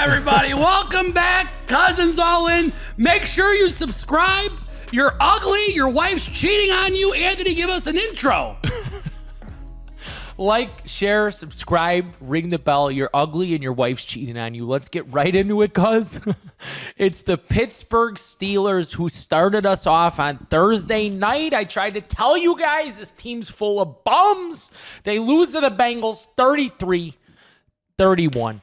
everybody? Welcome back. Cousins all in. Make sure you subscribe. You're ugly. Your wife's cheating on you. Anthony, give us an intro. Like, share, subscribe, ring the bell. You're ugly and your wife's cheating on you. Let's get right into it, cuz. It's the Pittsburgh Steelers who started us off on Thursday night. I tried to tell you guys this team's full of bums. They lose to the Bengals 33-31.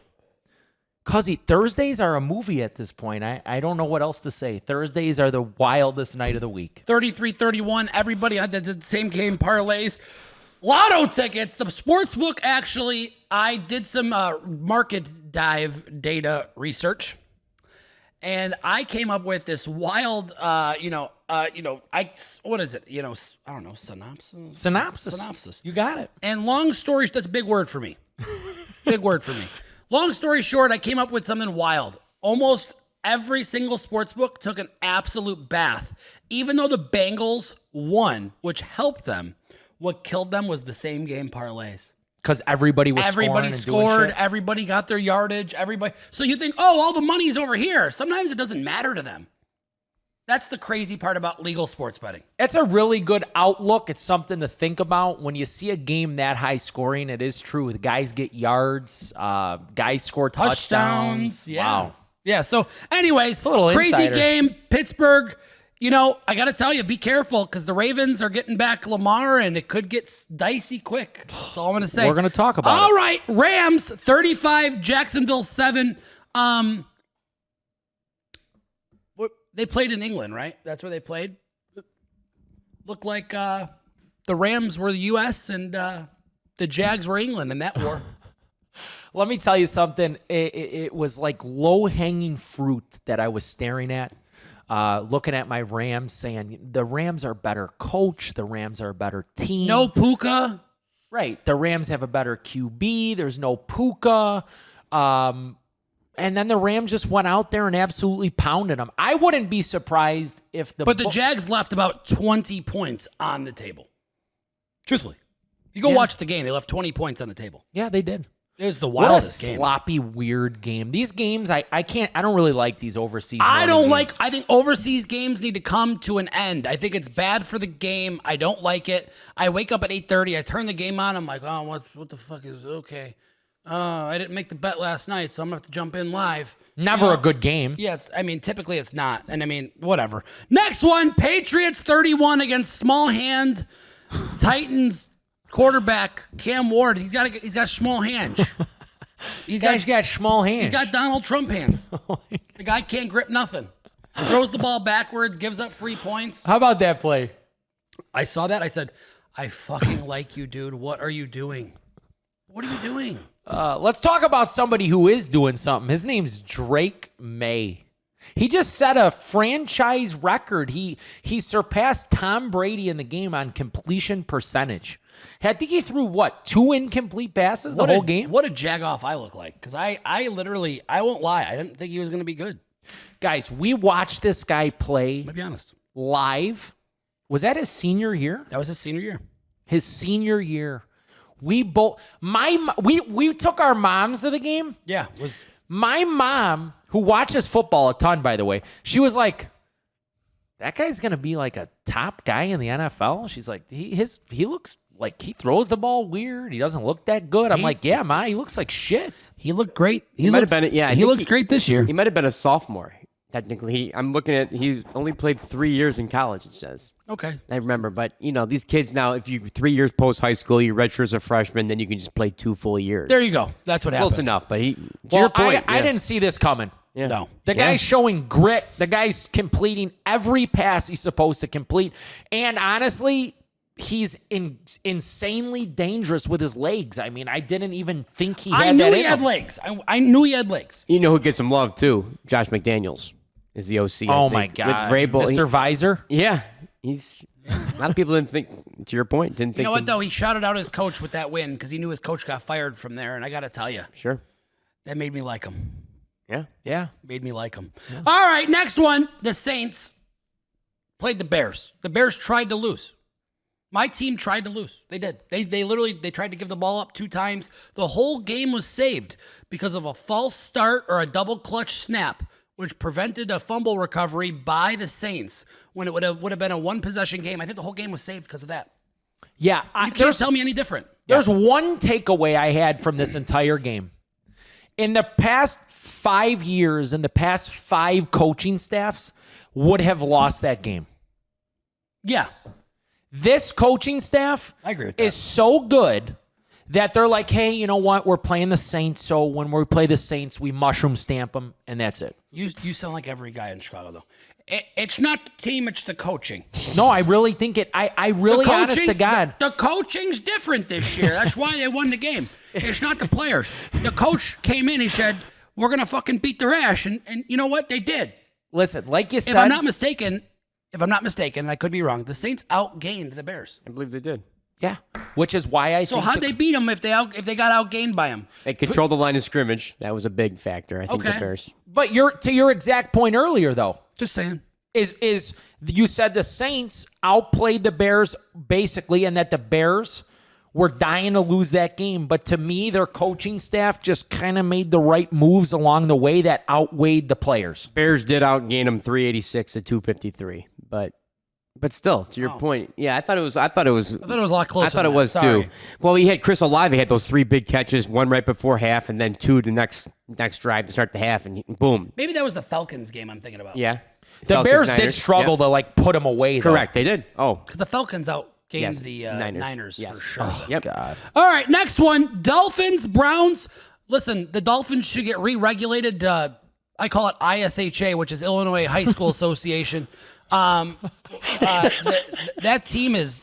Cuzzy, Thursdays are a movie at this point. I don't know what else to say. Thursdays are the wildest night of the week. 33-31. Everybody had the same game parlays. Lotto tickets. The sportsbook, actually, I did some market dive data research, and I came up with this wild, what is it? I don't know, synopsis? Synopsis. You got it. And long story, that's a big word for me. Big word for me. Long story short, I came up with something wild. Almost every single sportsbook took an absolute bath. Even though the Bengals won, which helped them, what killed them was the same game parlays. Because everybody was Everybody scored. Everybody got their yardage. Everybody. So you think, oh, all the money's over here. Sometimes it doesn't matter to them. That's the crazy part about legal sports betting. It's a really good outlook. It's something to think about. When you see a game that high scoring, it is true. The guys get yards. Guys score touchdowns. Yeah. Wow. Yeah, so anyways, it's a little crazy insider. Game. Pittsburgh, I got to tell you, be careful because the Ravens are getting back Lamar and it could get dicey quick. That's all I'm going to say. We're going to talk about it. All right, Rams 35, Jacksonville 7. They played in England, right? That's where they played. Looked like the Rams were the U.S. and the Jags were England in that war. Let me tell you something. It was like low-hanging fruit that I was staring at. Looking at my Rams, saying the Rams are a better coach. The Rams are a better team. No Puka. Right. The Rams have a better QB. There's no Puka. And then the Rams just went out there and absolutely pounded them. I wouldn't be surprised if the... But the Jags left about 20 points on the table. Truthfully. You go watch the game. They left 20 points on the table. Yeah, they did. It was the wildest game. What a sloppy, weird game. These games, I don't really like these overseas games. I think overseas games need to come to an end. I think it's bad for the game. I don't like it. I wake up at 8:30. I turn the game on. I'm like, oh, what the fuck is okay? I didn't make the bet last night, so I'm going to have to jump in live. Never a good game. Yeah, typically it's not. And whatever. Next one, Patriots 31 against small hand Titans quarterback Cam Ward. He's got small hands. He's got small hands. He's got Donald Trump hands. The guy can't grip nothing. Throws the ball backwards, gives up free points. How about that play? I saw that. I said, I fucking like you, dude. What are you doing? What are you doing? Let's talk about somebody who is doing something. His name's Drake May. He just set a franchise record. He surpassed Tom Brady in the game on completion percentage. I think he threw, 2 incomplete passes the whole game? What a jagoff I look like. Because I won't lie, I didn't think he was going to be good. Guys, we watched this guy play. I'll be honest. Live. Was that his senior year? That was his senior year. His senior year. We took our moms to the game. Yeah. My mom, who watches football a ton, by the way, she was like, that guy's going to be like a top guy in the NFL. She's like, he looks like he throws the ball weird. He doesn't look that good. I'm like, yeah, Ma, he looks like shit. He looked great. He looks great this year. He might have been a sophomore. Technically, I'm looking at, he's only played 3 years in college, it says. Okay. I remember, but these kids now, if you 3 years post high school, you redshirt as a freshman, then you can just play 2 full years. There you go. That's what happened. Close enough, but your point. I didn't see this coming. Yeah. No. The guy's showing grit. The guy's completing every pass he's supposed to complete. And honestly, he's insanely dangerous with his legs. I didn't even think he had that in him. I knew he had legs. I knew he had legs. You know who gets some love, too? Josh McDaniels is the OC. Oh, my God. With Vrabel. Mr. Visor? Yeah. A lot of people didn't think, to your point, didn't think. You know what, though? He shouted out his coach with that win because he knew his coach got fired from there. And I got to tell you. Sure. That made me like him. Yeah. Yeah. Made me like him. Yeah. All right, next one. The Saints played the Bears. The Bears tried to lose. My team tried to lose. They did. They literally tried to give the ball up 2 times. The whole game was saved because of a false start or a double clutch snap, which prevented a fumble recovery by the Saints when it would have been a 1-possession game. I think the whole game was saved because of that. Yeah. You can't tell me any different. There's one takeaway I had from this entire game. In the past 5 years, in the past 5 coaching staffs would have lost that game. Yeah. This coaching staff I agree with that. is so good that they're like, hey, you know what? We're playing the Saints, so when we play the Saints, we mushroom stamp them, and that's it. You sound like every guy in Chicago, though. It's not the team, it's the coaching. No, I really think it. I really, honest to God. The coaching's different this year. That's why they won the game. It's not the players. The coach came in, he said, we're going to fucking beat their ass, and you know what? They did. Listen, like you said. If I'm not mistaken, I could be wrong, the Saints outgained the Bears. I believe they did. Yeah, which is why I So think. how'd they beat them if they got outgained by them? They controlled the line of scrimmage. That was a big factor, I think, Okay. the Bears. But to your exact point earlier, though, Just saying. is you said the Saints outplayed the Bears basically, and that the Bears were dying to lose that game. But to me, their coaching staff just kind of made the right moves along the way that outweighed the players. Bears did outgain them 386 to 253, but still, to your point, yeah, I thought it was I thought it was a lot closer. I thought it was too. Well, he had Chris Olave had those 3 big catches, one right before half, and then 2 the next drive to start the half, and boom. Maybe that was the Falcons game I'm thinking about. Yeah, The Bears did struggle to put them away, though. Correct, they did. Oh, Because the Falcons outgained Yes, the Niners. for Yes. sure. Yep. God. All right, next one. Dolphins, Browns. Listen, the Dolphins should get re-regulated. I call it ISHA, which is Illinois High School Association. That team is,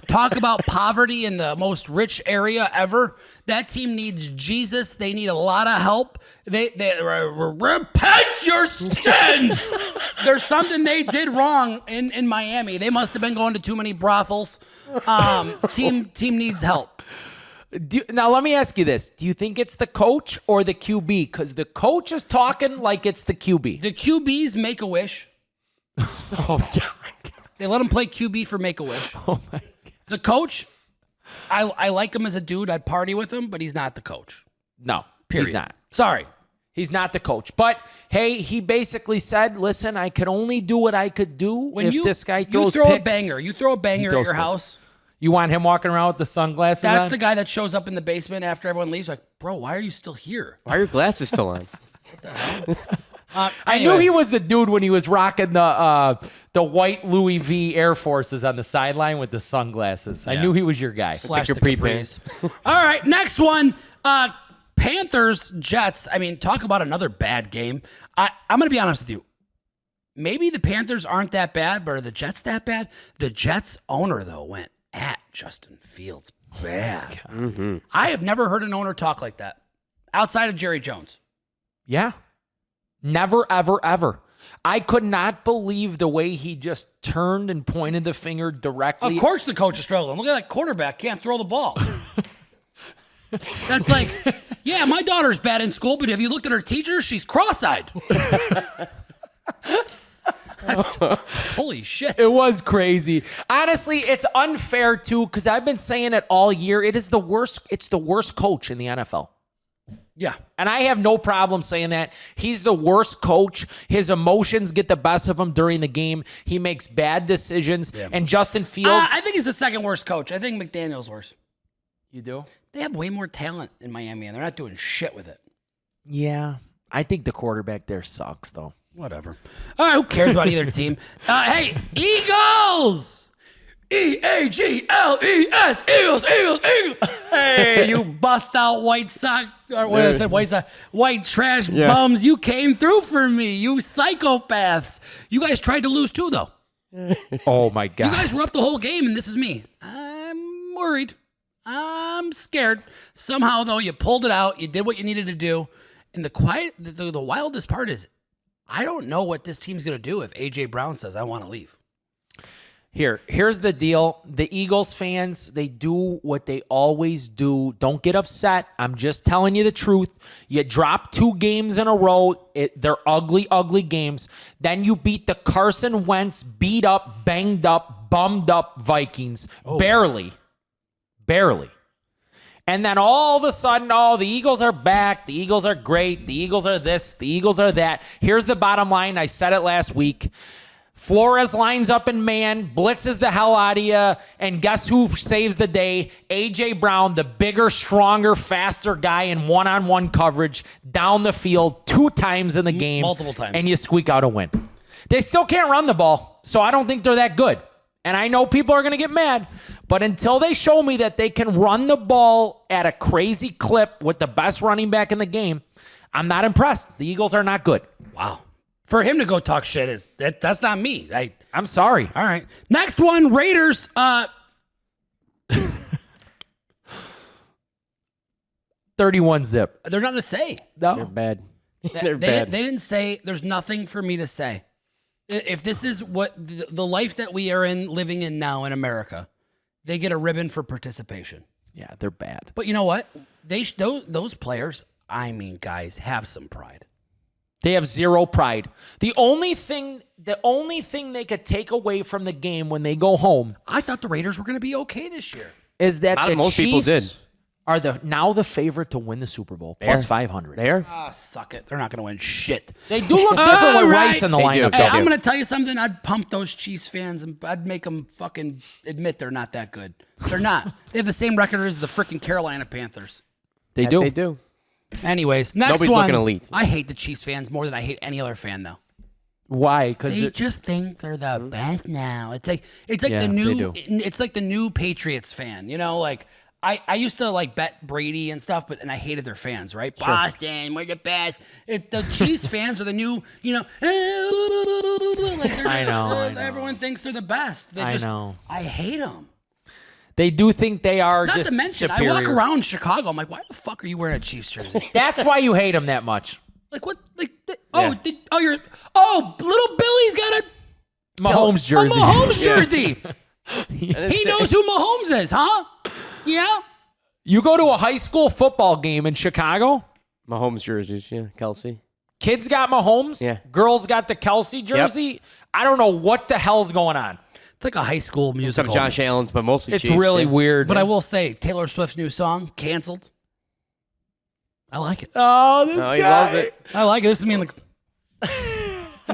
talk about poverty in the most rich area ever. That team needs Jesus. They need a lot of help. They repent your sins. There's something they did wrong in Miami. They must have been going to too many brothels. Team needs help. Now, let me ask you this. Do you think it's the coach or the QB? Because the coach is talking like it's the QB. The QBs make a wish. Oh, God. They let him play QB for Make-A-Wish. Oh, my God. The coach, I like him as a dude. I'd party with him, but he's not the coach. No, Period. he's not. Sorry. He's not the coach. But, hey, he basically said, listen, I could only do what I could do this guy throws you throw picks. a banger. You throw a banger at throws your picks. house. You want him walking around with the sunglasses That's on? the guy that shows up in the basement after everyone leaves. Like, bro, why are you still here? why are your glasses still on? I knew he was the dude when he was rocking the white Louis V Air Forces on the sideline with the sunglasses. I knew he was your guy. Slash your the pre-pants. Capris. All right, next one. Panthers, Jets. Talk about another bad game. I'm going to be honest with you. Maybe the Panthers aren't that bad, but are the Jets that bad? The Jets owner, though, went at Justin Fields bad. Mm-hmm. I have never heard an owner talk like that outside of Jerry Jones. Yeah. Never, ever, ever. I could not believe the way he just turned and pointed the finger directly. Of course the coach is struggling. Look at that quarterback. Can't throw the ball. That's like, yeah, my daughter's bad in school, but have you looked at her teacher? She's cross-eyed. Holy shit. It was crazy. Honestly, it's unfair, too, because I've been saying it all year. It's the worst coach in the NFL. Yeah. And I have no problem saying that. He's the worst coach. His emotions get the best of him during the game. He makes bad decisions. Yeah. And Justin Fields. I think he's the second worst coach. I think McDaniel's worse. You do? They have way more talent in Miami, and they're not doing shit with it. Yeah. I think the quarterback there sucks, though. Whatever. All right, who cares about either team? Hey, Eagles! E-A-G-L-E-S, Eagles, Eagles, Eagles. Hey, you bust out White Sox, or what I said, White Sox, white trash bums. You came through for me, you psychopaths. You guys tried to lose too, though. Oh, my God. You guys were up the whole game, and this is me. I'm worried. I'm scared. Somehow, though, you pulled it out. You did what you needed to do. And the wildest part is, I don't know what this team's going to do if A.J. Brown says, I want to leave. Here's the deal. The Eagles fans, they do what they always do. Don't get upset. I'm just telling you the truth. You drop 2 games in a row. They're ugly, ugly games. Then you beat the Carson Wentz, beat up, banged up, bummed up Vikings. Barely. And then all of a sudden, the Eagles are back. The Eagles are great. The Eagles are this. The Eagles are that. Here's the bottom line. I said it last week. Flores lines up in man, blitzes the hell out of you, and guess who saves the day? A.J. Brown, the bigger, stronger, faster guy in one-on-one coverage down the field 2 times in the game. Multiple times. And you squeak out a win. They still can't run the ball, so I don't think they're that good. And I know people are going to get mad, but until they show me that they can run the ball at a crazy clip with the best running back in the game, I'm not impressed. The Eagles are not good. Wow. For him to go talk shit that's not me. I'm sorry. All right. Next one, Raiders. 31 zip. They're nothing to say. No. They're bad. They didn't say. There's nothing for me to say. If this is what the life that we are living in now in America, they get a ribbon for participation. Yeah, they're bad. But you know what? Those players, I mean, guys, have some pride. They have zero pride. The only thing they could take away from the game when they go home, I thought the Raiders were going to be okay this year. is that the Most people did. Chiefs are now the favorite to win the Super Bowl, plus 500. There. Ah, suck it. They're not going to win shit. They do look different with right. Rice in the They lineup. do. Hey, though. I'm going to tell you something. I'd pump those Chiefs fans and I'd make them fucking admit they're not that good. They're not. They have the same record as the freaking Carolina Panthers. They do. They do. Anyways, next Nobody's one. looking elite. I hate the Chiefs fans more than I hate any other fan now. Why? Because They just think they're the best now. It's like Yeah, the they new do. it's like the new Patriots fan, you know, like I used to like bet Brady and stuff, and I hated their fans, right? Boston, we're the best. The Chiefs fans are the new, you know. Like I know. Everyone thinks they're the best. I know. I hate them. they do think they are Not just to mention, superior. I walk around Chicago. I'm like, why the fuck are you wearing a Chiefs jersey? That's why you hate them that much. Like what? Like Yeah. little Billy's got a Mahomes jersey. A Mahomes jersey. He knows who Mahomes is, huh? Yeah. You go to a high school football game in Chicago. Mahomes jerseys, yeah, Kelsey. Kids got Mahomes. Yeah. Girls got the Kelsey jersey. I don't know what the hell's going on. It's like a high school Some musical. Josh Allen's, but mostly It's Chiefs, really yeah. weird. But I will say, Taylor Swift's new song, Canceled. I like it. Oh, this Oh, guy. he loves it. I like it. This is me in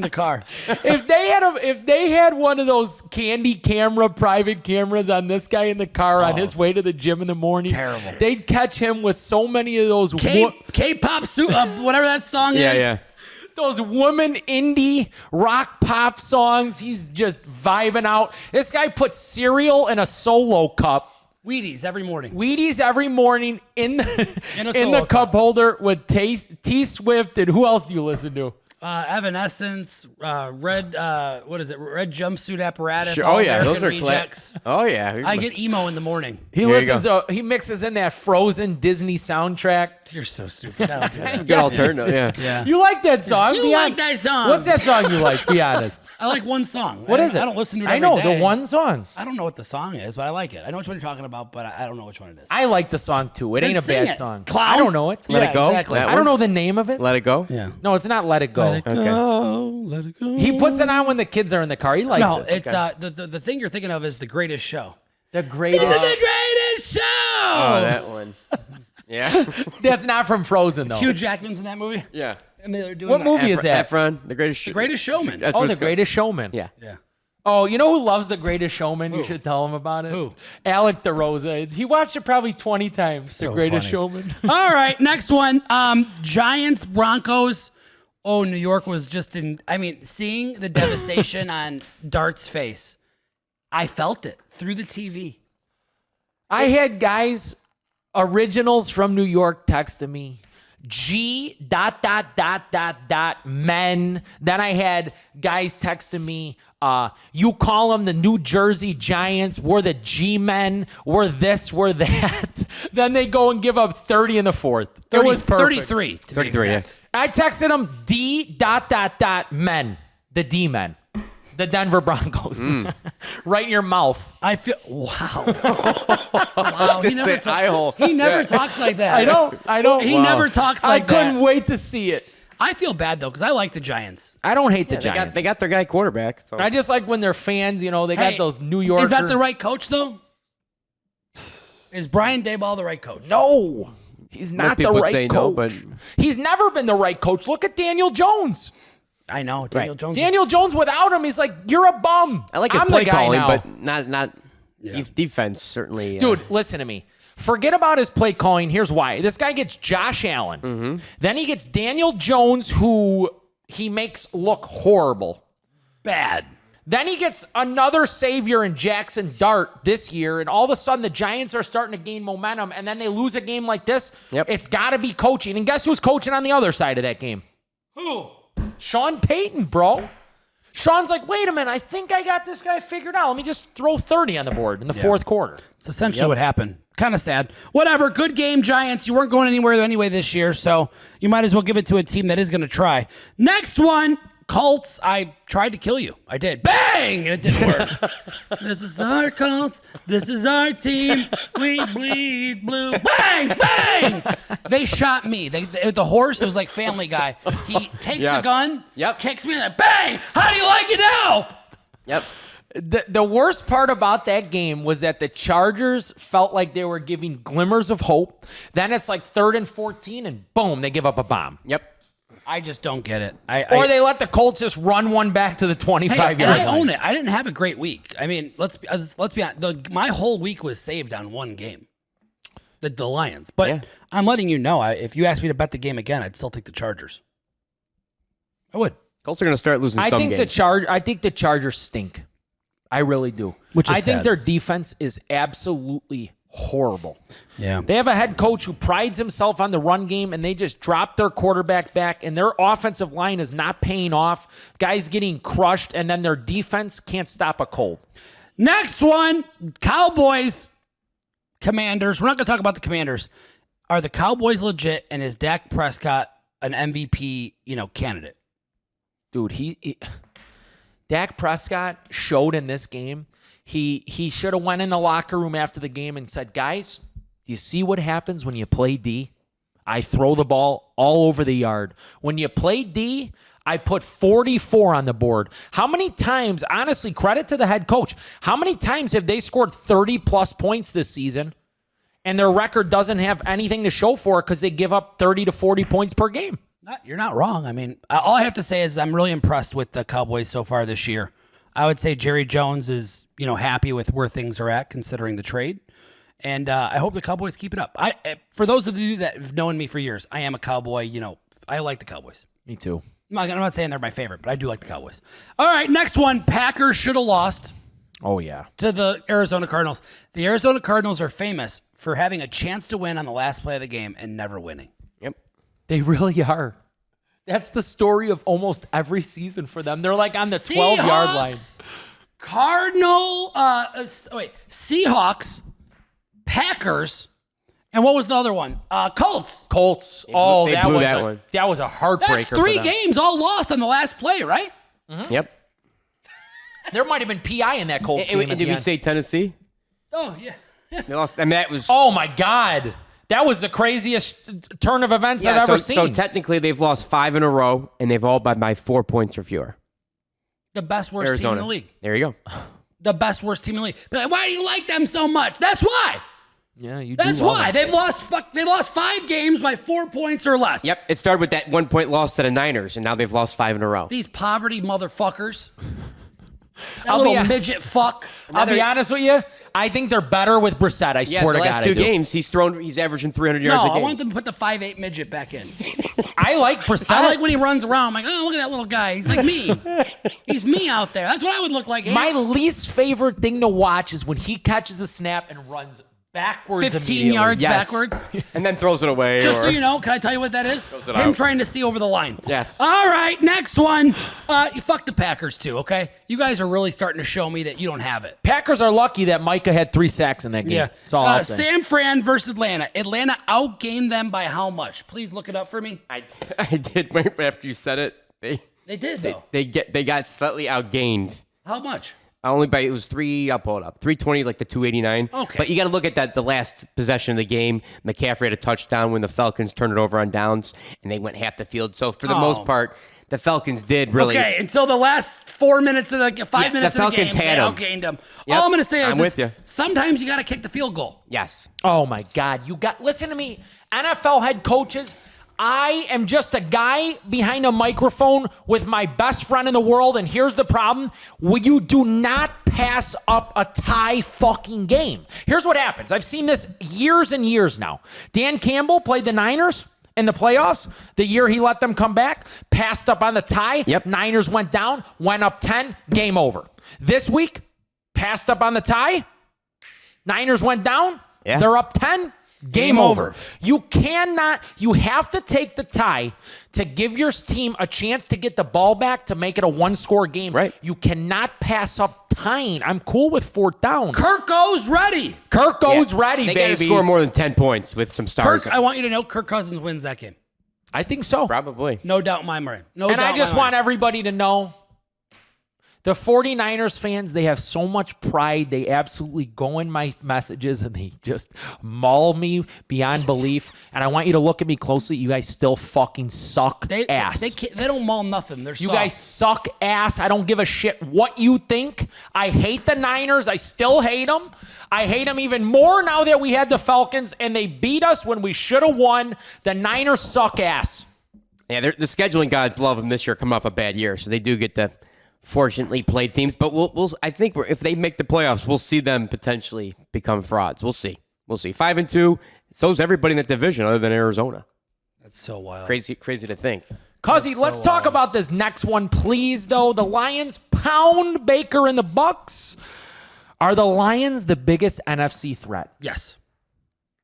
the car. If they had one of those candy camera, private cameras on this guy in the car on his way to the gym in the morning, Terrible. They'd catch him with so many of those K-pop, whatever that song Yeah, is. yeah. those woman indie rock pop songs. He's just vibing out. This guy puts cereal in a Solo cup. Wheaties every morning. Wheaties every morning in the In a in Solo the cup holder with T Swift, and who else do you listen to? Evanescence, red, what is it? Red jumpsuit apparatus. Sure. All Oh yeah, American those are rejects. Oh yeah. I get emo in the morning. He There you listens. He mixes in that Frozen Disney soundtrack. You're so stupid. I don't do that. Good alternative. Yeah. Yeah. You like that song? You Be like hon- that song. What's that song you like? Be honest. I like one song. What is it? I don't listen to it I every know day. the one song. I don't know what the song is, but I like it. I know which one you're talking about, but I don't know which one it is. I like the song too. It Then ain't a sing bad it, song. clown. I don't know it. Let It Go? Exactly. That I don't know the name of it. Let it go. Yeah. No, it's not Let It Go. Let it go. Let it go. He puts it on when the kids are in the car. He likes No, it. it's the thing you're thinking of is The Greatest Show. The greatest. This is The Greatest Show. Oh, that one. Yeah. That's not from Frozen though. Hugh Jackman's in that movie, Yeah. and they're doing What that. movie is that? Efron, the greatest. The Greatest Showman. That's Oh, what The it's called. Greatest Showman. Yeah. Yeah. Oh, you know who loves The Greatest Showman? You should tell him about it. Who? Alec DeRosa. He watched it probably 20 times. So The Greatest funny. Showman. All right, next one. Giants, Broncos. Oh, New York was just seeing the devastation on Dart's face. I felt it through the TV. I had guys, originals from New York, texting me. Men. Then I had guys texting me, you call them the New Jersey Giants. We're the G-men. We're this, we're that. Then they go and give up 30 in the fourth. It was perfect. 33. to be 33, yeah. exact. I texted them men. The D-men. The Denver Broncos. Right in your mouth. I feel wow. Wow. He never, talks like that. I don't. He never talks like that. I couldn't wait to see it. I feel bad though because I like the Giants. I don't hate the Giants. They got their guy quarterback. So. I just like when they're fans, they got those New Yorkers. Is that the right coach though? Is Brian Daboll the right coach? No. He's not the right coach. No, but he's never been the right coach. Look at Daniel Jones. I know. Daniel Jones. Daniel Jones without him, he's like, you're a bum. I like his play calling, but not defense, certainly. Dude, listen to me. Forget about his play calling. Here's why. This guy gets Josh Allen. Mm-hmm. Then he gets Daniel Jones, who he makes look horrible. Bad. Then he gets another savior in Jackson Dart this year, and all of a sudden the Giants are starting to gain momentum, and then they lose a game like this. Yep. It's got to be coaching. And guess who's coaching on the other side of that game? Who? Sean Payton, bro. Sean's like, wait a minute, I think I got this guy figured out. Let me just throw 30 on the board in the fourth quarter. It's essentially what happened. Kind of sad. Whatever. Good game, Giants. You weren't going anywhere anyway this year, so you might as well give it to a team that is going to try. Next one. Colts, I tried to kill you. I did. Bang! And it didn't work. This is our Colts. This is our team. We bleed blue. Bang! Bang! They shot me. The horse, it was like Family Guy. He takes the gun, kicks me, and bang! How do you like it now? Yep. The worst part about that game was that the Chargers felt like they were giving glimmers of hope. Then it's like 3rd and 14, and boom, they give up a bomb. Yep. I just don't get it. Or they let the Colts just run one back to the 25-yard line. I own it. I didn't have a great week. I mean, let's be honest. My whole week was saved on one game, the Lions. But I'm letting you know, if you asked me to bet the game again, I'd still take the Chargers. I would. Colts are going to start losing some games. I think the Chargers stink. I really do. I think their defense is absolutely horrible. Yeah. They have a head coach who prides himself on the run game, and they just drop their quarterback back, and their offensive line is not paying off. Guys getting crushed, and then their defense can't stop a cold. Next one, Cowboys, Commanders. We're not going to talk about the Commanders. Are the Cowboys legit, and is Dak Prescott an MVP, candidate? Dude, Dak Prescott showed in this game. He should have went in the locker room after the game and said, guys, do you see what happens when you play D? I throw the ball all over the yard. When you play D, I put 44 on the board. How many times, honestly, credit to the head coach, how many times have they scored 30-plus points this season and their record doesn't have anything to show for it because they give up 30 to 40 points per game? You're not wrong. I mean, all I have to say is I'm really impressed with the Cowboys so far this year. I would say Jerry Jones is, happy with where things are at considering the trade. And I hope the Cowboys keep it up. For those of you that have known me for years, I am a Cowboy. I like the Cowboys. Me too. I'm not saying they're my favorite, but I do like the Cowboys. All right, next one. Packers should have lost. Oh, yeah. To the Arizona Cardinals. The Arizona Cardinals are famous for having a chance to win on the last play of the game and never winning. Yep. They really are. That's the story of almost every season for them. They're like on the 12-yard line. Seahawks, Packers, and what was the other one? Colts. Colts. They that blew was that one. That was a heartbreaker. That's 3 games all lost on the last play, right? Mm-hmm. Yep. There might have been PI in that Colts game. Did we say Tennessee? Oh, yeah. They lost. I mean, that was. Oh, my God. That was the craziest turn of events I've ever seen. So technically, they've lost 5 in a row, and they've all by 4 points or fewer. The best, worst team in the league. There you go. The best, worst team in the league. But why do you like them so much? That's why. Yeah, you do. That's why. They lost 5 games by 4 points or less. Yep. It started with that 1-point loss to the Niners, and now they've lost 5 in a row. These poverty motherfuckers. That little midget fuck. I'll be honest with you. I think they're better with Brissett. I swear to God. The last 2 games, he's averaging 300 yards a game. I want them to put the 5'8" midget back in. I like Brissett. I like when he runs around. I'm like, oh, look at that little guy. He's like me. He's me out there. That's what I would look like. My least favorite thing to watch is when he catches the snap and runs backwards 15 yards backwards. And then throws it away. Just so you know, can I tell you what that is? Him trying to see over the line. Yes. All right, next one. You fuck the Packers too, okay? You guys are really starting to show me that you don't have it. Packers are lucky that Micah had 3 sacks in that game. Yeah. That's all I'll say. San Fran versus Atlanta. Atlanta outgained them by how much? Please look it up for me. I did right after you said it. They did, though. They got slightly outgained. How much? Only by, it was I'll pull it up. 320, like the 289. Okay. But you got to look at the last possession of the game. McCaffrey had a touchdown when the Falcons turned it over on downs, and they went half the field. So for the most part, the Falcons did really. Okay, until the last 4 minutes of the 5 minutes the of the game, Falcons had they them. outgained them. Yep, All I'm going to say is I'm with you. sometimes you got to kick the field goal. Yes. Oh my God. Listen to me. NFL head coaches, I am just a guy behind a microphone with my best friend in the world, and here's the problem. You do not pass up a tie fucking game. Here's what happens. I've seen this years and years now. Dan Campbell played the Niners in the playoffs. The year he let them come back, passed up on the tie. Yep. Niners went down, went up 10, game over. This week, passed up on the tie. Niners went down. Yeah. They're up 10. Game over. You have to take the tie to give your team a chance to get the ball back to make it a one-score game. Right. You cannot pass up tying. I'm cool with fourth down. Kirk goes ready. Kirk goes ready, They baby. got to score more than 10 points with some stars. I want you to know Kirk Cousins wins that game. I think so. Probably. No doubt in my mind. And I just want everybody to know, the 49ers fans, they have so much pride. They absolutely go in my messages and they just maul me beyond belief. And I want you to look at me closely. You guys still fucking suck ass. They don't maul nothing. They're You soft. guys suck ass. I don't give a shit what you think. I hate the Niners. I still hate them. I hate them even more now that we had the Falcons and they beat us when we should have won. The Niners suck ass. Yeah, the scheduling gods love them this year, come off a bad year, so they do get to fortunately play teams. But I think if they make the playoffs, we'll see them potentially become frauds. We'll see. 5-2. So's everybody in that division other than Arizona. That's so wild. Crazy to think. Cuzzy, let's talk about this next one, please, though. The Lions pound Baker and the Bucs. Are the Lions the biggest NFC threat? Yes.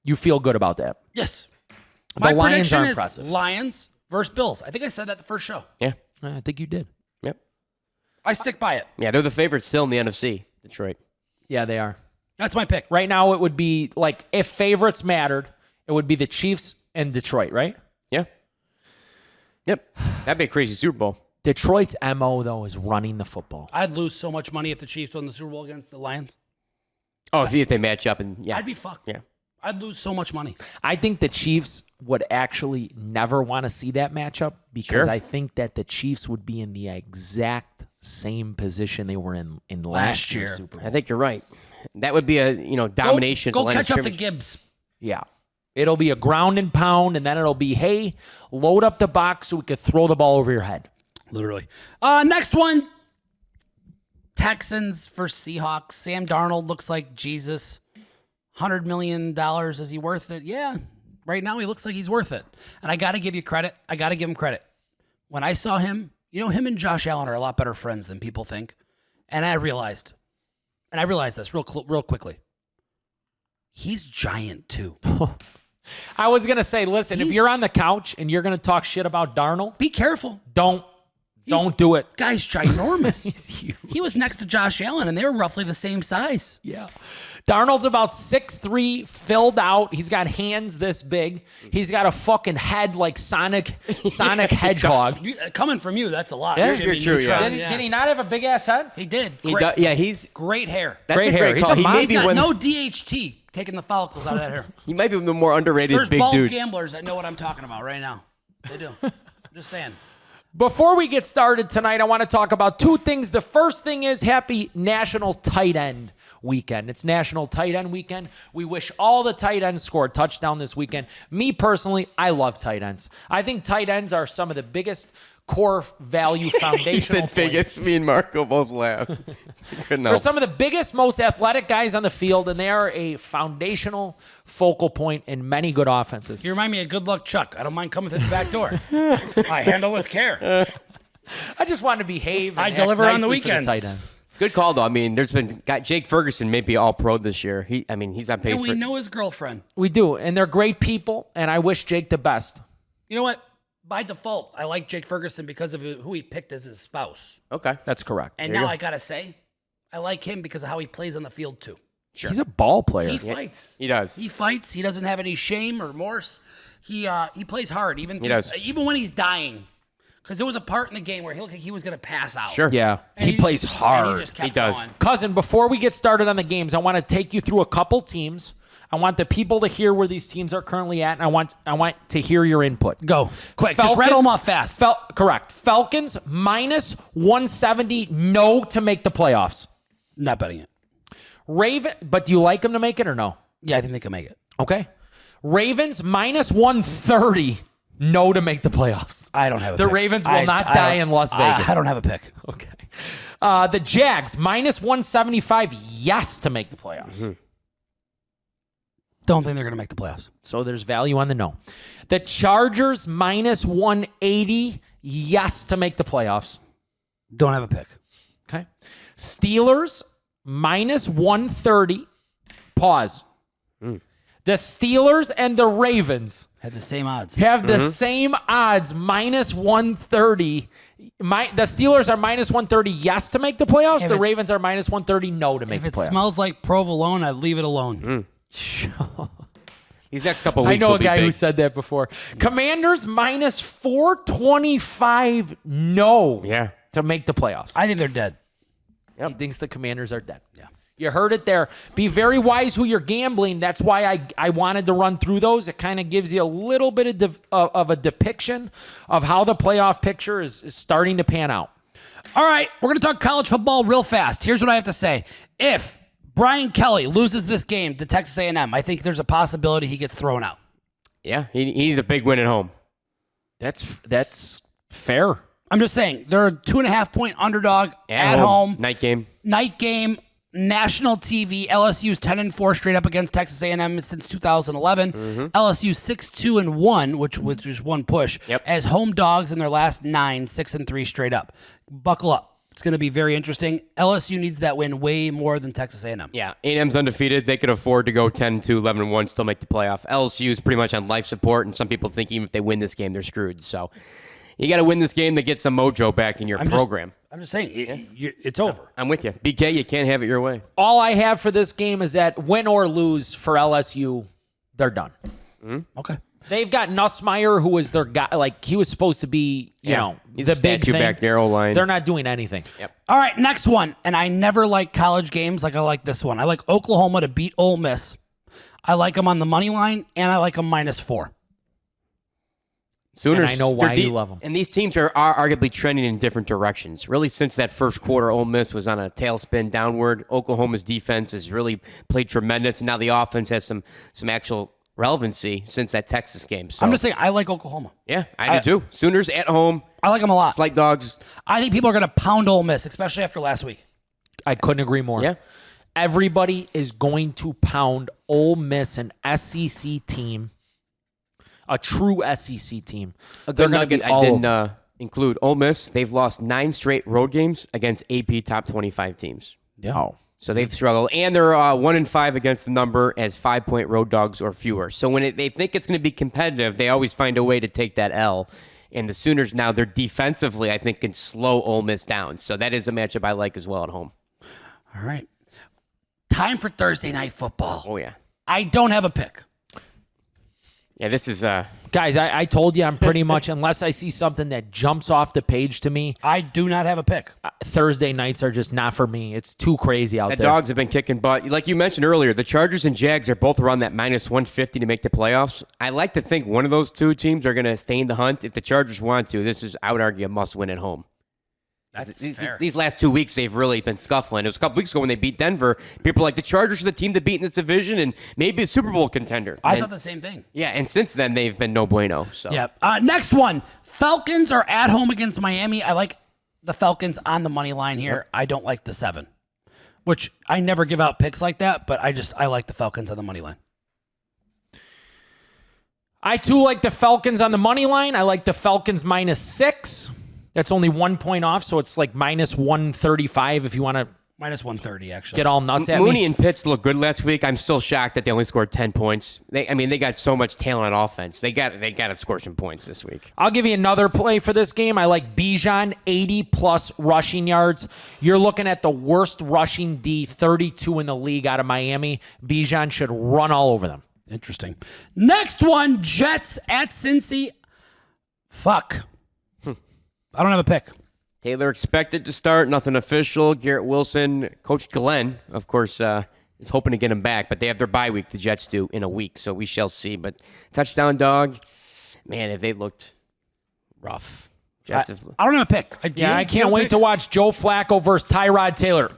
You feel good about that? Yes. The My Lions prediction are is impressive. Lions versus Bills. I think I said that the first show. Yeah. I think you did. Yep. I stick by it. Yeah, they're the favorites still in the NFC, Detroit. Yeah, they are. That's my pick. Right now, it would be like if favorites mattered, it would be the Chiefs and Detroit, right? Yeah. Yep. That'd be a crazy Super Bowl. Detroit's MO, though, is running the football. I'd lose so much money if the Chiefs won the Super Bowl against the Lions. Oh, if they match up and yeah. I'd be fucked. Yeah. I'd lose so much money. I think the Chiefs would actually never want to see that matchup because Sure. I think that the Chiefs would be in the exact same position they were in last year's year. Super Bowl. I think you're right. That would be a domination. Go line of catch up to scrimmage. Gibbs. Yeah. It'll be a ground and pound, and then it'll be, hey, load up the box so we could throw the ball over your head. Literally. Next one. Texans versus Seahawks. Sam Darnold looks like Jesus. $100 million. Is he worth it? Yeah. Right now he looks like he's worth it. And I got to give you credit. I got to give him credit. When I saw him, him and Josh Allen are a lot better friends than people think. And I realized this real quickly. He's giant too. I was going to say, listen, if you're on the couch and you're going to talk shit about Darnold, Be careful. don't do it. Guy's ginormous. He's huge. He was next to Josh Allen, and they were roughly the same size. Yeah. Darnold's about 6'3", filled out. He's got hands this big. He's got a fucking head like Sonic Hedgehog. Coming from you, that's a lot. Yeah, Jimmy you're true, Neutron, yeah. Did he not have a big ass head? He did. He's Great hair. that's Great a hair. great He's call. a He monster. may He's be got one. no DHT, taking the follicles out of that hair. He might be the more underrated There's big bald dude. gamblers that know what I'm talking about right now. They do. I'm just saying. Before we get started tonight, I want to talk about two things. The first thing is happy National Tight End Weekend. It's National Tight End Weekend. We wish all the tight ends score a touchdown this weekend. Me personally, I love tight ends. I think tight ends are some of the biggest core value He foundational said biggest. Me and Marco both laughed. Good They're some of the biggest, most athletic guys on the field, and they are a foundational focal point in many good offenses. You remind me of Good Luck Chuck. I don't mind coming through the back door. I handle with care. I just want to behave. And I act deliver on the nicely for weekends. tight ends. Good call though. I mean, got Jake Ferguson may be all pro this year. He's on pace And we for. know his girlfriend. We do, and they're great people, and I wish Jake the best. You know what? By default, I like Jake Ferguson because of who he picked as his spouse. Okay. That's correct. And There you now go. I got to say, I like him because of how he plays on the field too. Sure. He's a ball player. He fights. He does. He fights. He doesn't have any shame or remorse. He plays hard, even He does. even when he's dying. Because there was a part in the game where he looked like he was going to pass out. Sure. Yeah, And he plays and hard. he just kept He does. going. Cousin, before we get started on the games, I want to take you through a couple teams. I want the people to hear where these teams are currently at, and I want to hear your input. Go. Quick. Just rattle them off fast. Correct. Falcons minus 170, no to make the playoffs. Not betting it. But do you like them to make it or no? Yeah, I think they can make it. Okay. Ravens minus 130, no to make the playoffs. I don't have a The pick. Ravens will not die in Las Vegas. I don't have a pick. Okay. The Jags minus 175, yes to make the playoffs. Mm-hmm. Don't think they're going to make the playoffs. So there's value on the no. The Chargers minus 180, yes to make the playoffs. Don't have a pick. Okay. Steelers minus 130. Pause. The Steelers and the Ravens Had the same odds. have the same odds, minus 130. The Steelers are minus 130, yes to make the playoffs. If The it's- Ravens are minus 130, no to make If the it playoffs. smells like provolone, I'd leave it alone. These next couple I weeks know will a be guy big. who said that before. Commanders minus 425, no Yeah. to make the playoffs. I think they're dead. He thinks the Commanders are dead. Yeah. You heard it there. Be very wise who you're gambling. That's why I wanted to run through those. It kind of gives you a little bit of a depiction of how the playoff picture is starting to pan out. All right, we're going to talk college football real fast. Here's what I have to say. If Brian Kelly loses this game to Texas A&M, I think there's a possibility he gets thrown out. Yeah, he's a big win at home. That's fair. I'm just saying, they're a 2.5-point underdog at home. Night game. Night game, national TV. LSU's 10-4 straight up against Texas A&M since 2011. LSU 6-2-1, which is one push, Yep. as home dogs in their last 9, 6-3 straight up. Buckle up. It's going to be very interesting. LSU needs that win way more than Texas A&M. Yeah, A&M's undefeated. They could afford to go 10-2, 11-1, still make the playoff. LSU is pretty much on life support, and some people think even if they win this game, they're screwed. So you got to win this game to get some mojo back in your program. I'm just saying, it's over. I'm with you. BK, you can't have it your way. All I have for this game is that win or lose for LSU, they're done. Okay. They've got Nussmeier, who was their guy. Like, he was supposed to be, you know, He's the a big statue thing. back there, O-line. They're not doing anything. Yep. All right, next one. And I never like college games like I like this one. I like Oklahoma to beat Ole Miss. I like them on the money line, and I like them -4. Sooners, And I know why they're you love 'em. And these teams are arguably trending in different directions. Really, since that first quarter, Ole Miss was on a tailspin downward. Oklahoma's defense has really played tremendous, and now the offense has some actual relevancy since that Texas game. So I'm just saying, I like Oklahoma. yeah, I do too. Sooners at home, I like them a lot. slight dogs. I think people are going to pound Ole Miss, especially after last week. I couldn't agree more. Yeah. Everybody is going to pound Ole Miss, an SEC team, a true SEC team. A They're good gonna be nugget I all didn't over. include. Ole Miss, they've lost 9 straight road games against AP top 25 teams. Oh. So they've struggled, and they're 1-5 against the number as 5-point road dogs or fewer. So when they think it's going to be competitive, they always find a way to take that L. And the Sooners now, they're defensively, I think, can slow Ole Miss down. So that is a matchup I like as well at home. All right. Time for Thursday night football. Oh yeah, I don't have a pick. yeah. This is Guys, I told you I'm pretty much, unless I see something that jumps off the page to me, I do not have a pick. Thursday nights are just not for me. It's too crazy out the there. dogs have been kicking butt. Like you mentioned earlier, the Chargers and Jags are both around that -150 to make the playoffs. I like to think one of those two teams are going to stay in the hunt. If the Chargers want to, this is, I would argue, a must-win at home. That's These, fair. these last 2 weeks, they've really been scuffling. It was a couple weeks ago when they beat Denver. People were like, the Chargers are the team to beat in this division and maybe a Super Bowl contender. I And- thought the same thing. yeah, and since then, they've been no bueno. So. Yeah. Next one. Falcons are at home against Miami. I like the Falcons on the money line here. I don't like the 7, which I never give out picks like that, but I like the Falcons on the money line. I too like the Falcons on the money line. I like the Falcons -6. That's only 1 point off, so it's like -135 if you want to -130, actually. get all nuts at Mooney me. and Pitts look good last week. I'm still shocked that they only scored 10 points. They got so much talent on offense. They got to score some points this week. I'll give you another play for this game. I like Bijan, 80-plus rushing yards. You're looking at the worst rushing D, 32 in the league out of Miami. Bijan should run all over them. Interesting. Next one, Jets at Cincy. Fuck. I don't have a pick. Taylor expected to start, nothing official. Garrett Wilson, Coach Glenn, of course, is hoping to get him back, but they have their bye week, the Jets do, in a week, so we shall see. But touchdown dog, man, they looked rough. I don't have a pick. I can't wait to watch Joe Flacco versus Tyrod Taylor.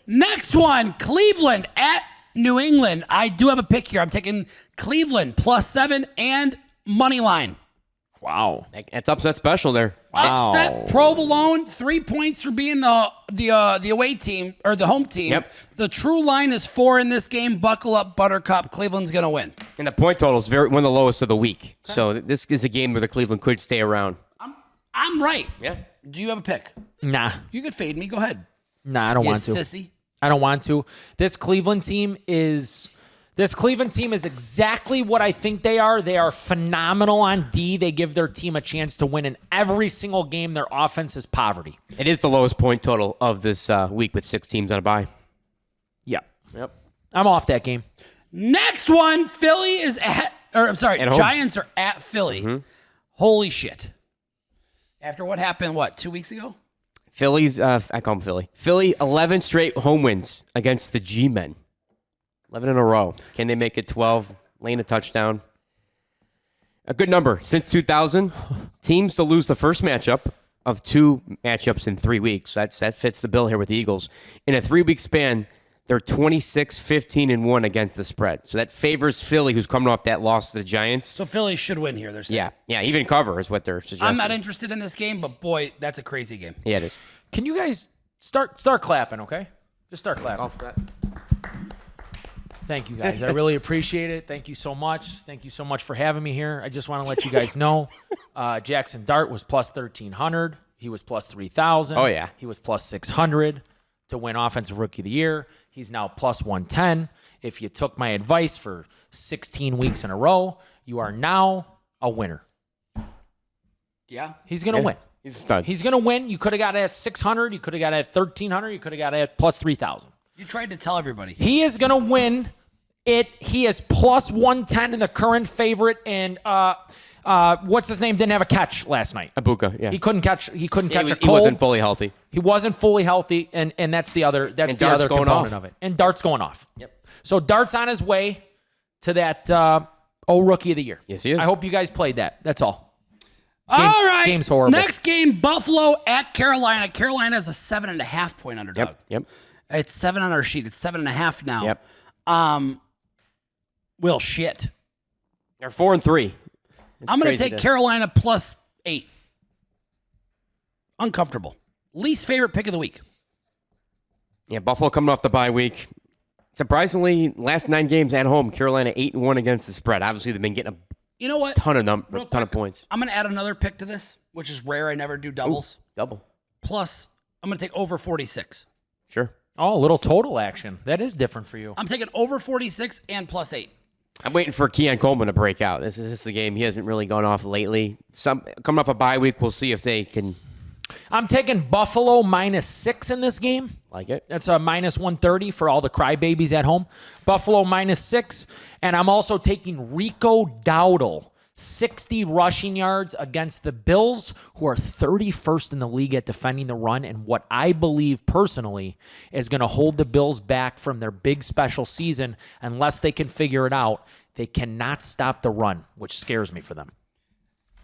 Next one, Cleveland at New England. I do have a pick here. I'm taking Cleveland +7 and money line. Wow. That's upset special there. Wow. Upset provolone, 3 points for being the away team or the home team. Yep. The true line is 4 in this game. Buckle up, Buttercup. Cleveland's gonna win. And the point total is one of the lowest of the week. Okay. So this is a game where the Cleveland could stay around. I'm right. Yeah. Do you have a pick? Nah. You could fade me. Go ahead. Nah, I don't want to. Sissy. I don't want to. This Cleveland team is exactly what I think they are. They are phenomenal on D. They give their team a chance to win in every single game. Their offense is poverty. It is the lowest point total of this week with 6 teams on a bye. Yeah. Yep. I'm off that game. Next one, Philly is Giants are at Philly. Mm-hmm. Holy shit. After what happened, 2 weeks ago? Philly's, I call them Philly. Philly, 11 straight home wins against the G-Men. 11 in a row. Can they make it 12? Laying a touchdown. A good number. Since 2000, teams to lose the first matchup of 2 matchups in 3 weeks. That fits the bill here with the Eagles. In a 3-week span, they're 26-15-1 against the spread. So that favors Philly, who's coming off that loss to the Giants. So Philly should win here, they're saying. Yeah, even cover is what they're suggesting. I'm not interested in this game, but boy, that's a crazy game. Yeah, it is. Can you guys start clapping, okay? Just start clapping. Thank you, guys. I really appreciate it. Thank you so much. Thank you so much for having me here. I just want to let you guys know Jackson Dart was +1,300. He was +3,000. Oh, yeah. He was +600 to win Offensive Rookie of the Year. He's now +110. If you took my advice for 16 weeks in a row, you are now a winner. Yeah? He's going to win. He's a stud. He's going to win. You could have got it at 600. You could have got it at 1,300. You could have got it at +3,000. You tried to tell everybody. He is going to win it. He is +110 in the current favorite. And what's his name? Didn't have a catch last night. Abuka, yeah. He couldn't catch a cold. He wasn't fully healthy. He wasn't fully healthy, and that's the other component off. of it. And Dart's going off. Yep. So Dart's on his way to that Rookie of the Year. Yes, he is. I hope you guys played that. That's all. All right. Game's horrible. Next game, Buffalo at Carolina. Carolina is a 7.5 point underdog. Yep. It's 7 on our sheet. It's 7.5 now. Yep. Well, shit. They're 4-3. I'm going to take Carolina +8. Uncomfortable. Least favorite pick of the week. Yeah, Buffalo coming off the bye week. Surprisingly, last 9 games at home, Carolina 8-1 against the spread. Obviously, they've been getting a ton of points. I'm going to add another pick to this, which is rare. I never do doubles. Ooh, double. Plus, I'm going to take over 46. Sure. Oh, a little total action. That is different for you. I'm taking over 46 and +8. I'm waiting for Keon Coleman to break out. This is the game. He hasn't really gone off lately. Coming off a bye week, we'll see if they can. I'm taking Buffalo -6 in this game. Like it. That's a -130 for all the crybabies at home. Buffalo -6. And I'm also taking Rico Dowdle, 60 rushing yards against the Bills, who are 31st in the league at defending the run, and what I believe personally is going to hold the Bills back from their big special season unless they can figure it out. They cannot stop the run, which scares me for them.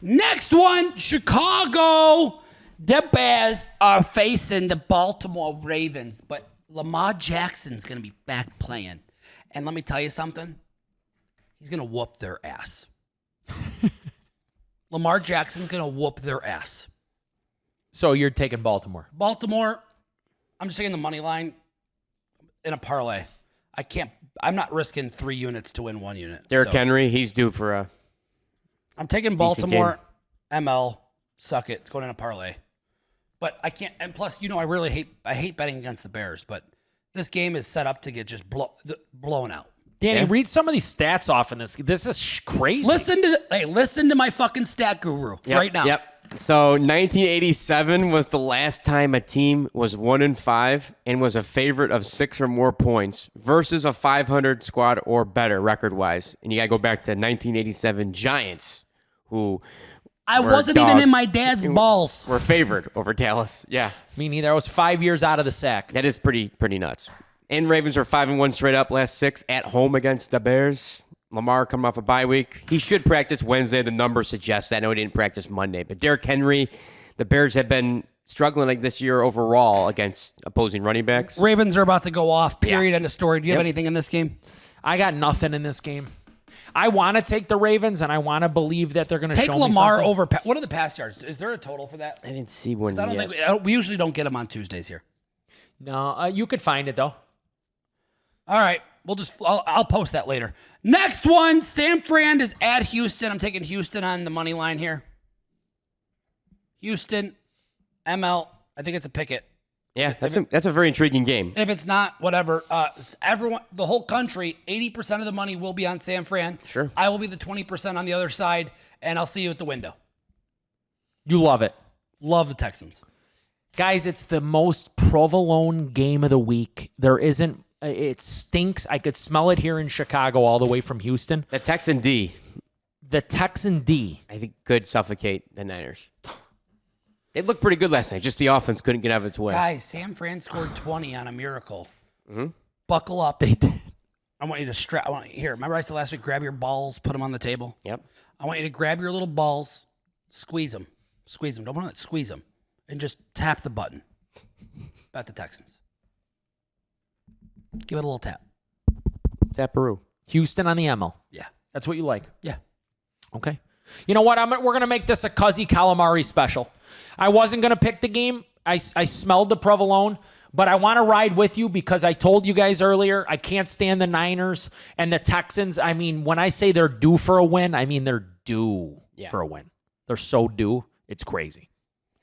Next one, Chicago. The Bears are facing the Baltimore Ravens, but Lamar Jackson's going to be back playing. And let me tell you something. He's going to whoop their ass. Lamar Jackson's going to whoop their ass. So you're taking Baltimore. Baltimore, I'm just taking the money line in a parlay. I'm not risking 3 units to win 1 unit. Derrick Henry, he's due for a. I'm taking Baltimore, ML, suck it. It's going in a parlay. But I can't, and plus, I hate betting against the Bears, but this game is set up to get just blown out. Danny, read some of these stats off in this. This is crazy. Listen to my fucking stat guru right now. Yep. So 1987 was the last time a team was 1-5 and was a favorite of 6 or more points versus a 500 squad or better record-wise. And you got to go back to 1987 Giants, who I We're wasn't even dogs. in my dad's balls. We're favored over Dallas. Yeah. Me neither. I was 5 years out of the sack. That is pretty nuts. And Ravens are 5-1 straight up last 6 at home against the Bears. Lamar coming off a bye week. He should practice Wednesday. The numbers suggest that. I know he didn't practice Monday. But Derrick Henry, the Bears have been struggling like this year overall against opposing running backs. Ravens are about to go off. Period. End of story. Do you have anything in this game? I got nothing in this game. I want to take the Ravens, and I want to believe that they're going to show Take me Lamar something. over. What are the pass yards? Is there a total for that? I didn't see one 'Cause I don't yet. think we usually don't get them on Tuesdays here. No, you could find it, though. All right. I'll post that later. Next one, San Fran is at Houston. I'm taking Houston on the money line here. Houston, ML. I think it's a picket. Yeah, that's a very intriguing game. If it's not, whatever. Everyone, the whole country, 80% of the money will be on San Fran. Sure. I will be the 20% on the other side, and I'll see you at the window. You love it. Love the Texans. Guys, it's the most provolone game of the week. There isn't, it stinks. I could smell it here in Chicago all the way from Houston. The Texan D, The Texan D. I think, could suffocate the Niners. They looked pretty good last night. Just the offense couldn't get out of its way. Guys, San Fran scored 20 on a miracle. Mm-hmm. Buckle up. They did. I want you to strap. Here, remember I said last week, grab your balls, put them on the table? Yep. I want you to grab your little balls, squeeze them. Squeeze them. Don't want to squeeze them. And just tap the button. Bet the Texans. Give it a little tap. Taparoo. Houston on the ML. Yeah. That's what you like. Yeah. Okay. You know what? We're going to make this a Cuzzy Calamari special. I wasn't going to pick the game. I smelled the provolone, but I want to ride with you because I told you guys earlier, I can't stand the Niners and the Texans. I mean, when I say they're due for a win, I mean they're due for a win. They're so due. It's crazy.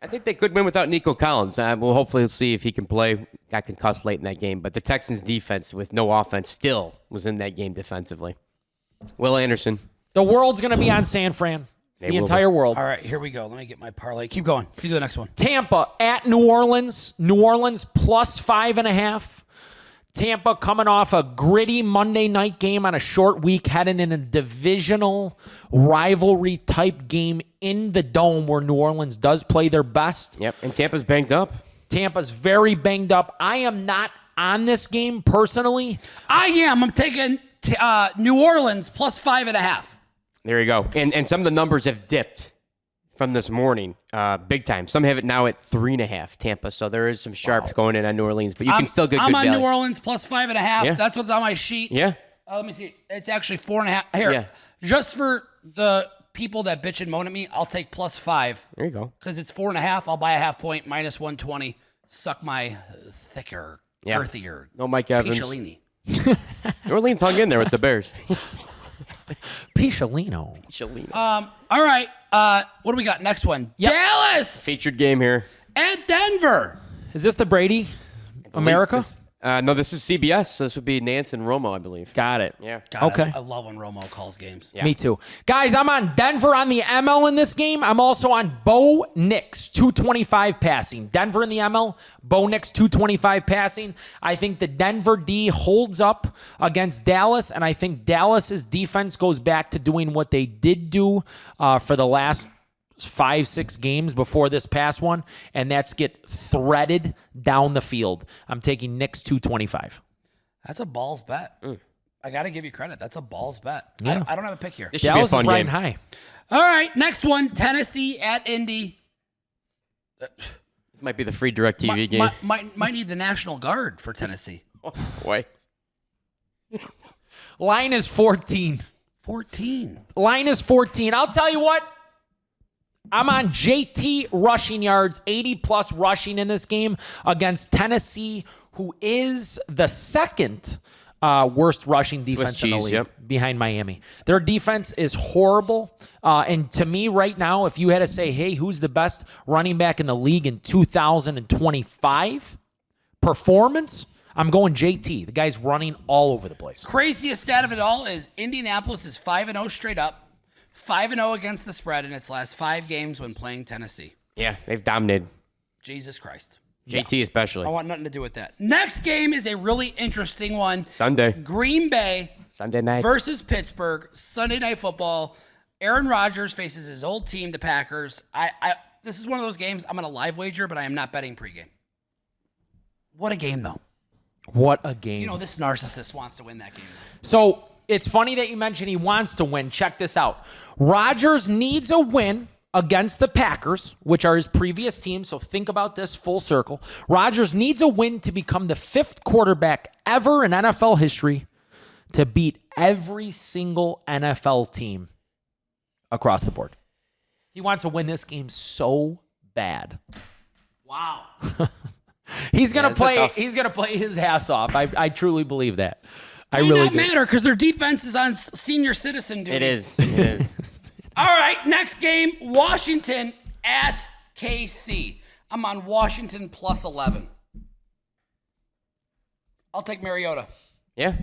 I think they could win without Nico Collins. We'll hopefully see if he can play. Got concussed late in that game, but the Texans' defense with no offense still was in that game defensively. Will Anderson. The world's going to be on San Fran. They The will entire be. world. All right, here we go. Let me get my parlay. Keep going. Do the next one. Tampa at New Orleans. New Orleans plus 5.5. Tampa coming off a gritty Monday night game on a short week, heading in a divisional rivalry type game in the Dome where New Orleans does play their best. Yep, and Tampa's banged up. Tampa's very banged up. I am not on this game personally. I am. I'm taking New Orleans plus 5.5. There you go. And some of the numbers have dipped from this morning, big time. Some have it now at 3.5, Tampa. So there is some sharps going in on New Orleans, but you can still get I'm good on value. New Orleans plus 5.5. Yeah. That's what's on my sheet. Yeah. Let me see. It's actually 4.5. Here, Yeah. just for the people that bitch and moan at me, I'll take plus 5 There you go. because it's 4.5. I'll buy a half point minus 120. Suck my thicker, Yeah. girthier No Mike Evans. Picciolini. New Orleans hung in there with the Bears. Picciolino. All right. What do we got? Next one. Yep. Dallas Featured game here. at Denver. Is this the Brady America? No, this is CBS. So this would be Nance and Romo, I believe. Got it. Yeah. God, Okay. I love when Romo calls games. Yeah. Me too. Guys, I'm on Denver on the ML in this game. I'm also on Bo Nix, 225 passing. Denver in the ML, Bo Nix, 225 passing. I think the Denver D holds up against Dallas, and I think Dallas's defense goes back to doing what they did do for the last 5-6 games before this past one, and that's get threaded down the field. I'm taking Nix 225. That's a balls bet. I got to give you credit. That's a balls bet. Yeah. I don't have a pick here. This should Dallas be a is fun riding game. high. All right, next one. Tennessee at Indy. This might be the free DirecTV game. Might need the National Guard for Tennessee. Boy. Line is 14. 14. Line is 14. I'll tell you what. I'm on JT rushing yards, 80-plus rushing in this game against Tennessee, who is the second worst rushing defense in the cheese, league yep. behind Miami. Their defense is horrible. And to me right now, if you had to say, hey, who's the best running back in the league in 2025 performance, I'm going JT. The guy's running all over the place. Craziest stat of it all is Indianapolis is 5-0 straight up, 5-0 against the spread in its last 5 games when playing Tennessee. Yeah, they've dominated. Jesus Christ. JT especially. I want nothing to do with that. Next game is a really interesting one. Sunday. Green Bay Sunday night. versus Pittsburgh, Sunday Night Football. Aaron Rodgers faces his old team, the Packers. This is one of those games I'm going to live wager, but I am not betting pregame. What a game, though. What a game. You know, this narcissist wants to win that game. So it's funny that you mentioned he wants to win. Check this out. Rodgers needs a win against the Packers, which are his previous team. So think about this full circle. Rodgers needs a win to become the 5th quarterback ever in NFL history to beat every single NFL team across the board. He wants to win this game so bad. Wow. He's gonna play. He's gonna play his ass off. I truly believe that. I It really not do. matter because their defense is on senior citizen duty. It is. It is. All right, next game, Washington at KC. I'm on Washington plus 11. I'll take Mariota. Yeah.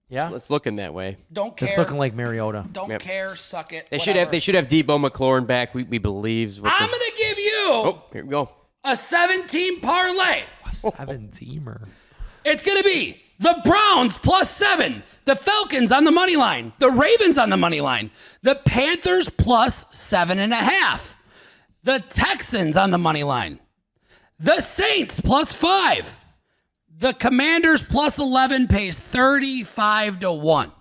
Yeah, It's looking that way. Don't care. it's looking like Mariota. Don't care. Suck it. They whatever. should have Debo McLaurin back. We believe. I'm gonna give you Oh, here we go. a 17 parlay. A 7-teamer. It's gonna be the Browns plus 7, the Falcons on the money line, the Ravens on the money line, the Panthers plus 7.5, the Texans on the money line, the Saints plus 5. The Commanders plus 11 pays 35 to 1.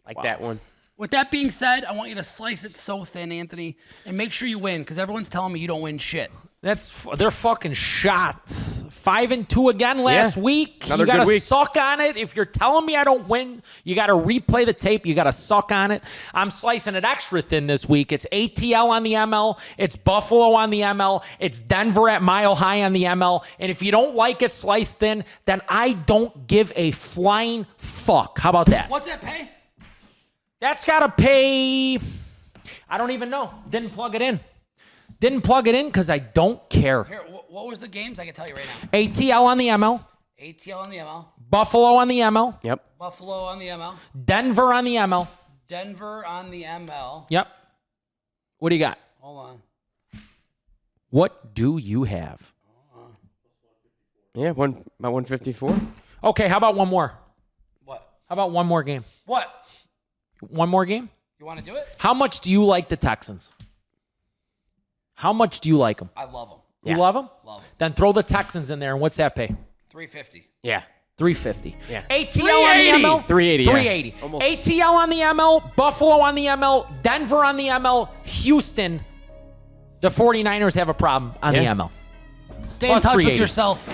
Like that one. With that being said, I want you to slice it so thin, Anthony, and make sure you win because everyone's telling me you don't win shit. They're fucking shot. 5-2 again last week. Another You gotta good week. suck on it. If you're telling me I don't win, you gotta replay the tape. You gotta suck on it. I'm slicing it extra thin this week. It's ATL on the ML. It's Buffalo on the ML. It's Denver at Mile High on the ML. And if you don't like it sliced thin, then I don't give a flying fuck. How about that? What's that pay? That's gotta pay. I don't even know. Didn't plug it in because I don't care. Here, what was the games? I can tell you right now. ATL on the ML. ATL on the ML, Buffalo on the ML. Yep. Buffalo on the ML, Denver on the ML. Denver on the ML. Yep. What do you got? Hold on. What do you have? Yeah, about 154. Okay, how about one more? What? How about one more game? What? One more game? You want to do it? How much do you like the Texans? How much do you like them? I love them. You love them? Love them. Then throw the Texans in there, and what's that pay? 350. Yeah. $350. Yeah. ATL on the ML? 380. yeah. 380. Almost. ATL on the ML, Buffalo on the ML, Denver on the ML, Houston. The 49ers have a problem on the Yeah. ML. Stay in Plus touch with 380. yourself.